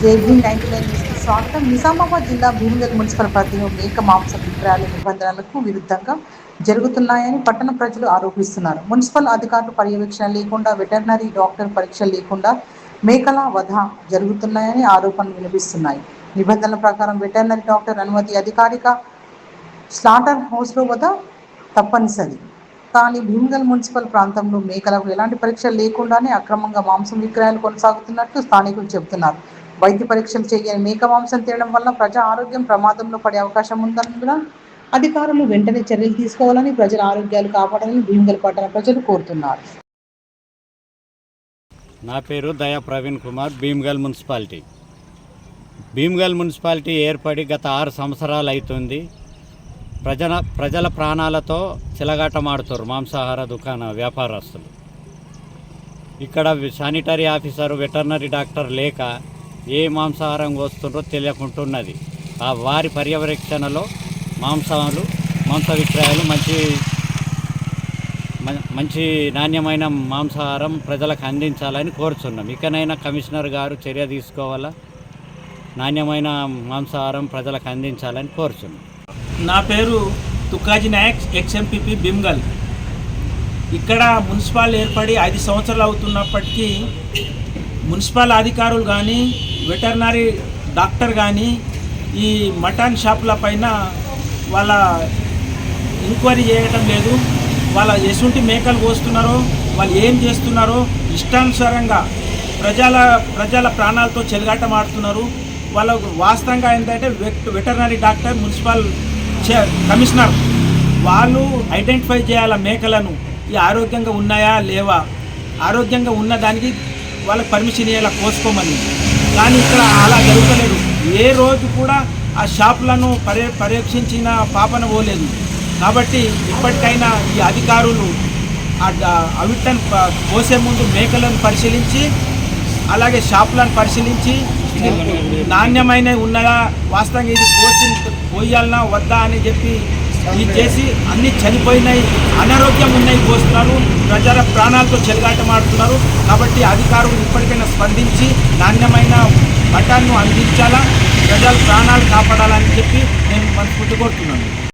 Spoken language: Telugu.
జేబీ 99 న్యూస్‌కి స్వాగతం. నిజామాబాద్ జిల్లా భీమగల్ మున్సిపల్ పరిధిలో మేక మాంసం విక్రయాల నిబంధనలకు విరుద్ధంగా జరుగుతున్నాయని పట్టణ ప్రజలు ఆరోపిస్తున్నారు. మున్సిపల్ అధికారులు పర్యవేక్షణ లేకుండా, వెటర్నరీ డాక్టర్ పరీక్షలు లేకుండా మేకల వధ జరుగుతున్నాయని ఆరోపణలు వినిపిస్తున్నాయి. నిబంధనల ప్రకారం వెటర్నరీ డాక్టర్ అనుమతి, అధికారిక స్లాటర్ హౌస్లో వధ తప్పనిసరి. కానీ భీమగల్ మున్సిపల్ ప్రాంతంలో మేకలకు ఎలాంటి పరీక్షలు లేకుండానే అక్రమంగా మాంసం విక్రయాలు కొనసాగుతున్నట్లు స్థానికులు చెబుతున్నారు. వైద్య పరీక్షలు చేయని మేక మాంసం తినడం వల్ల ప్రజా ఆరోగ్యం ప్రమాదంలో పడే అవకాశం ఉన్నందున అధికారులు వెంటనే చర్యలు తీసుకోవాలని, ప్రజల ఆరోగ్యాలు కాపాడాలని భీమగల్ పట్టణ ప్రజలు కోరుతున్నారు. నా పేరు దయా ప్రవీణ్ కుమార్. భీమగల్ మున్సిపాలిటీ ఏర్పడి గత 6 సంవత్సరాలు అవుతుంది. ప్రజల ప్రాణాలతో చిలగాటమాడుతారు మాంసాహార దుకాణ వ్యాపారస్తులు. ఇక్కడ శానిటరీ ఆఫీసరు, వెటర్నరీ డాక్టర్ లేక ఏ మాంసాహారం కోస్తుండ్రో తెలియకుంటున్నది. ఆ వారి పర్యవేక్షణలో మాంస విక్రయాలు మంచి నాణ్యమైన మాంసాహారం ప్రజలకు అందించాలని కోరుచున్నాం. ఇకనైనా కమిషనర్ గారు చర్య తీసుకోవాలా, నాణ్యమైన మాంసాహారం ప్రజలకు అందించాలని కోరుచున్నాం. నా పేరు తుకాజీ నాయక్, ఎక్స్ఎంపీపీ భీమగల్. ఇక్కడ మున్సిపల్ ఏర్పడి 5 సంవత్సరాలు అవుతున్నప్పటికీ మున్సిపల్ అధికారులు కానీ, వెటర్నరీ డాక్టర్ కానీ ఈ మటన్ షాపుల పైన వాళ్ళ ఎంక్వైరీ చేయడం లేదు. వాళ్ళ ఎసుంటి మేకలు కోస్తున్నారో, వాళ్ళు ఏం చేస్తున్నారో ఇష్టానుసారంగా ప్రజల ప్రాణాలతో చెలగాటమాడుతున్నారు. వాళ్ళకు వాస్తవంగా ఏంటంటే వెటర్నరీ డాక్టర్, మున్సిపల్ కమిషనర్ వాళ్ళు ఐడెంటిఫై చేయాల మేకలను ఈ ఆరోగ్యంగా ఉన్నాయా లేవా, ఆరోగ్యంగా ఉన్న దానికి వాళ్ళకి పర్మిషన్ ఇవ్వాలా కోసుకోమని. కానీ ఇక్కడ అలా జరుగుతలేదు. ఏ రోజు కూడా ఆ షాపులను పరీక్షించిన పాపన పోలేదు. కాబట్టి ఇప్పటికైనా ఈ అధికారులు అవిటను కోసే ముందు మేకలను పరిశీలించి, అలాగే షాపులను పరిశీలించి నాణ్యమైన ఉన్నదా, వాస్తవంగా ఇది పోయాలనా వద్దా అని చెప్పి ఇది చేసి అన్నీ చనిపోయినాయి, అనారోగ్యం ఉన్నాయి కోస్తున్నారు, ప్రజల ప్రాణాలతో చెలగాటమాడుతున్నారు. కాబట్టి అధికారులు ఇప్పటికైనా స్పందించి నాణ్యమైన మటన్ను అందించాలా, ప్రజల ప్రాణాలు కాపాడాలని చెప్పి నేను మనస్ఫూర్తి కోరుతున్నాను.